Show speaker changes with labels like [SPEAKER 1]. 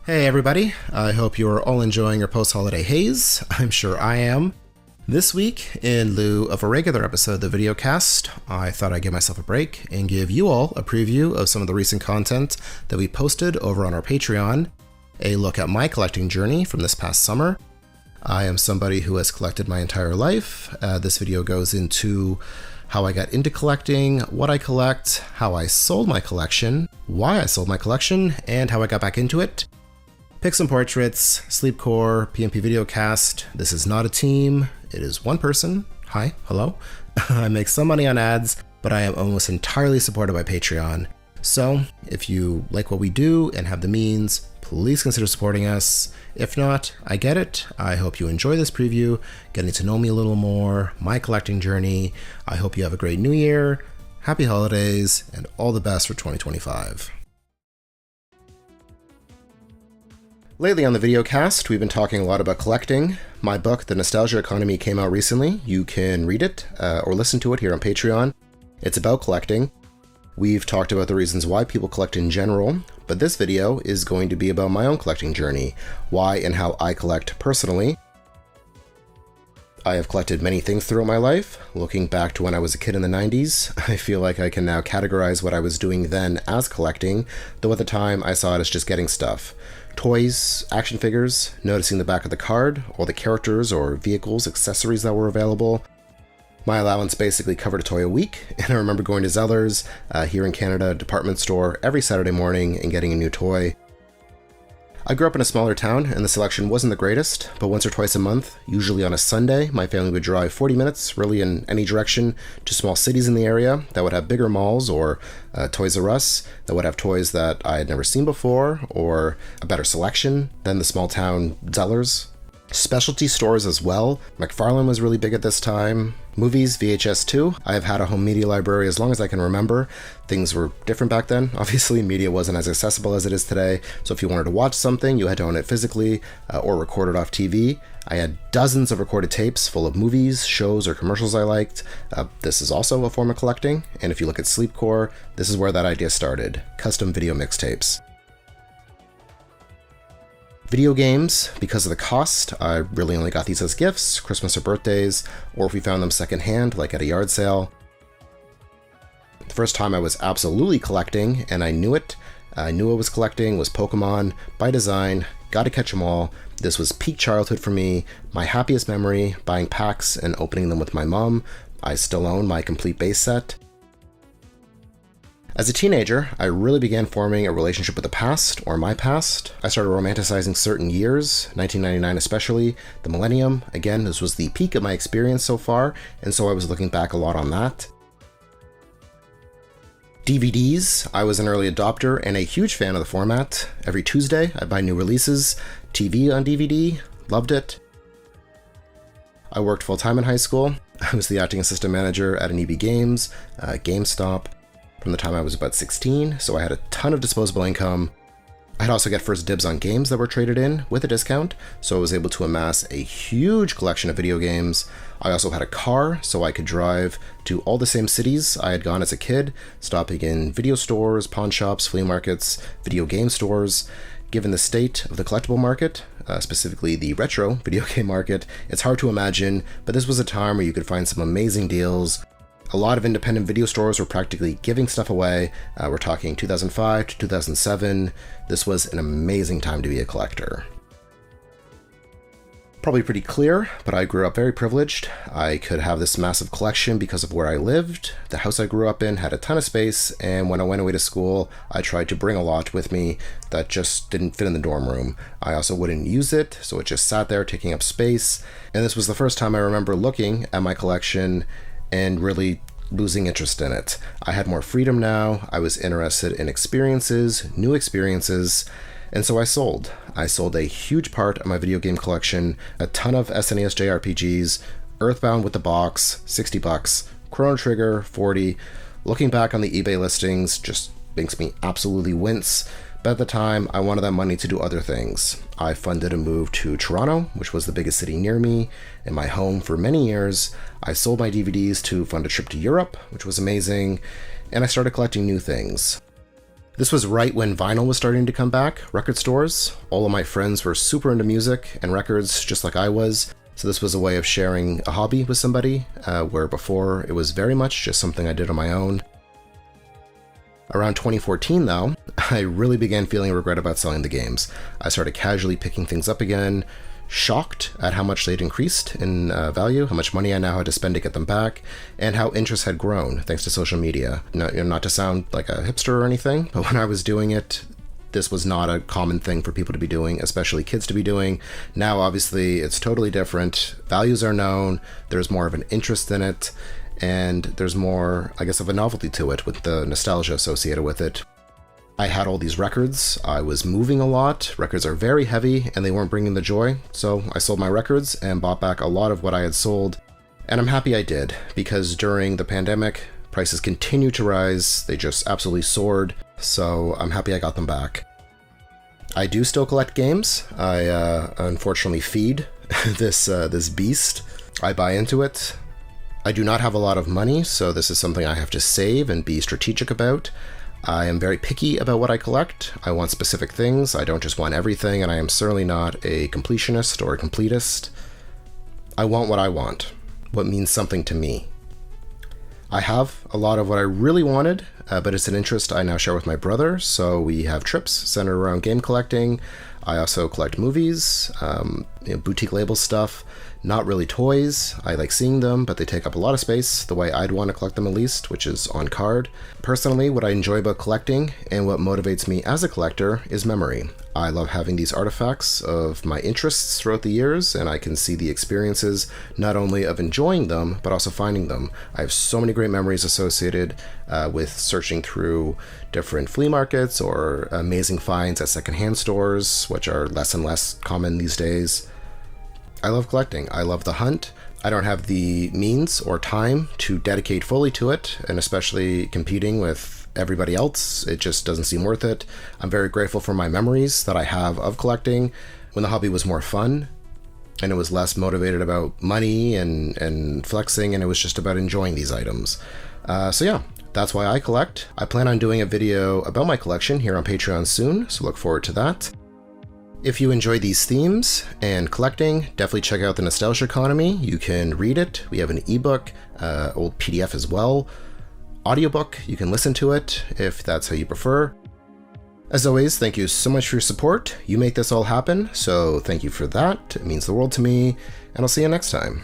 [SPEAKER 1] Hey everybody, I hope you are all enjoying your post-holiday haze. I'm sure I am. This week, in lieu of a regular episode of the videocast, I thought I'd give myself a break and give you all a preview of some of the recent content that we posted over on our Patreon, a look at my collecting journey from this past summer. I am somebody who has collected my entire life. This video goes into how I got into collecting, what I collect, how I sold my collection, why I sold my collection, and how I got back into it. Picks and portraits, sleepcore, PMP videocast. This is not a team, it is one person. Hi, hello. I make some money on ads, but I am almost entirely supported by Patreon. So if you like what we do and have the means, please consider supporting us. If not, I get it. I hope you enjoy this preview, getting to know me a little more, my collecting journey. I hope you have a great new year, happy holidays, and all the best for 2025. Lately on the videocast, we've been talking a lot about collecting. My book, The Nostalgia Economy, came out recently. You can read it or listen to it here on Patreon. It's about collecting. We've talked about the reasons why people collect in general, but this video is going to be about my own collecting journey, why and how I collect personally. I have collected many things throughout my life. Looking back to when I was a kid in the 90s, I feel like I can now categorize what I was doing then as collecting, though at the time I saw it as just getting stuff. Toys, action figures, noticing the back of the card, all the characters or vehicles, accessories that were available. My allowance basically covered a toy a week, and I remember going to Zeller's, here in Canada, department store, every Saturday morning and getting a new toy. I grew up in a smaller town, and the selection wasn't the greatest, but once or twice a month, usually on a Sunday, my family would drive 40 minutes, really in any direction, to small cities in the area that would have bigger malls or Toys R Us that would have toys that I had never seen before, or a better selection than the small town Zeller's. Specialty stores as well. McFarlane was really big at this time. Movies, VHS too. I have had a home media library as long as I can remember. Things were different back then. Obviously, media wasn't as accessible as it is today, so if you wanted to watch something, you had to own it physically or record it off TV. I had dozens of recorded tapes full of movies, shows, or commercials I liked. This is also a form of collecting, and if you look at sleepcore, this is where that idea started. Custom video mixtapes. Video games, because of the cost, I really only got these as gifts, Christmas or birthdays, or if we found them secondhand, like at a yard sale. The first time I was absolutely collecting, and I knew I was collecting, was Pokemon, by design, gotta catch 'em all. This was peak childhood for me, my happiest memory, buying packs and opening them with my mom. I still own my complete base set. As a teenager, I really began forming a relationship with the past, or my past. I started romanticizing certain years, 1999 especially, the millennium. Again, this was the peak of my experience so far, and so I was looking back a lot on that. DVDs, I was an early adopter and a huge fan of the format. Every Tuesday, I'd buy new releases. TV on DVD, loved it. I worked full-time in high school. I was the acting assistant manager at an EB Games, GameStop, from the time I was about 16, so I had a ton of disposable income. I'd also get first dibs on games that were traded in with a discount, so I was able to amass a huge collection of video games. I also had a car, so I could drive to all the same cities I had gone as a kid, stopping in video stores, pawn shops, flea markets, video game stores. Given the state of the collectible market, specifically the retro video game market, it's hard to imagine, but this was a time where you could find some amazing deals. A lot of independent video stores were practically giving stuff away. We're talking 2005 to 2007. This was an amazing time to be a collector. Probably pretty clear, but I grew up very privileged. I could have this massive collection because of where I lived. The house I grew up in had a ton of space, and when I went away to school, I tried to bring a lot with me that just didn't fit in the dorm room. I also wouldn't use it, so it just sat there taking up space. And this was the first time I remember looking at my collection and really losing interest in it. I had more freedom now. I was interested in experiences, new experiences, and so I sold. I sold a huge part of my video game collection, a ton of SNES JRPGs, Earthbound with the box, $60, Chrono Trigger, $40. Looking back on the eBay listings just makes me absolutely wince. But at the time, I wanted that money to do other things. I funded a move to Toronto, which was the biggest city near me, and my home for many years. I sold my DVDs to fund a trip to Europe, which was amazing, and I started collecting new things. This was right when vinyl was starting to come back, record stores. All of my friends were super into music and records, just like I was. So this was a way of sharing a hobby with somebody, where before it was very much just something I did on my own. Around 2014 though, I really began feeling regret about selling the games. I started casually picking things up again, shocked at how much they'd increased in value, how much money I now had to spend to get them back, and how interest had grown thanks to social media. Not to sound like a hipster or anything, but when I was doing it, this was not a common thing for people to be doing, especially kids to be doing. Now, obviously, it's totally different. Values are known, there's more of an interest in it, and there's more, I guess, of a novelty to it with the nostalgia associated with it. I had all these records, I was moving a lot, records are very heavy and they weren't bringing the joy, so I sold my records and bought back a lot of what I had sold, and I'm happy I did, because during the pandemic, prices continued to rise, they just absolutely soared, so I'm happy I got them back. I do still collect games. I unfortunately feed this beast. I buy into it. I do not have a lot of money, so this is something I have to save and be strategic about. I am very picky about what I collect. I want specific things. I don't just want everything, and I am certainly not a completionist or a completist. I want what I want, what means something to me. I have a lot of what I really wanted, but it's an interest I now share with my brother, so we have trips centered around game collecting. I also collect movies, boutique label stuff, not really toys. I like seeing them, but they take up a lot of space, the way I'd want to collect them at least, which is on card. Personally, what I enjoy about collecting and what motivates me as a collector is memory. I love having these artifacts of my interests throughout the years, and I can see the experiences not only of enjoying them, but also finding them. I have so many great memories associated with searching through different flea markets or amazing finds at secondhand stores, which are less and less common these days. I love collecting. I love the hunt. I don't have the means or time to dedicate fully to it, and especially competing with everybody else, it just doesn't seem worth it. I'm very grateful for my memories that I have of collecting when the hobby was more fun and it was less motivated about money and flexing, and it was just about enjoying these items. So yeah, that's why I collect. I plan on doing a video about my collection here on Patreon soon, so look forward to that. If you enjoy these themes and collecting, definitely check out The Nostalgia Economy. You can read it. We have an ebook, old PDF as well. Audiobook, you can listen to it if that's how you prefer. As always, thank you so much for your support. You make this all happen, so thank you for that. It means the world to me, and I'll see you next time.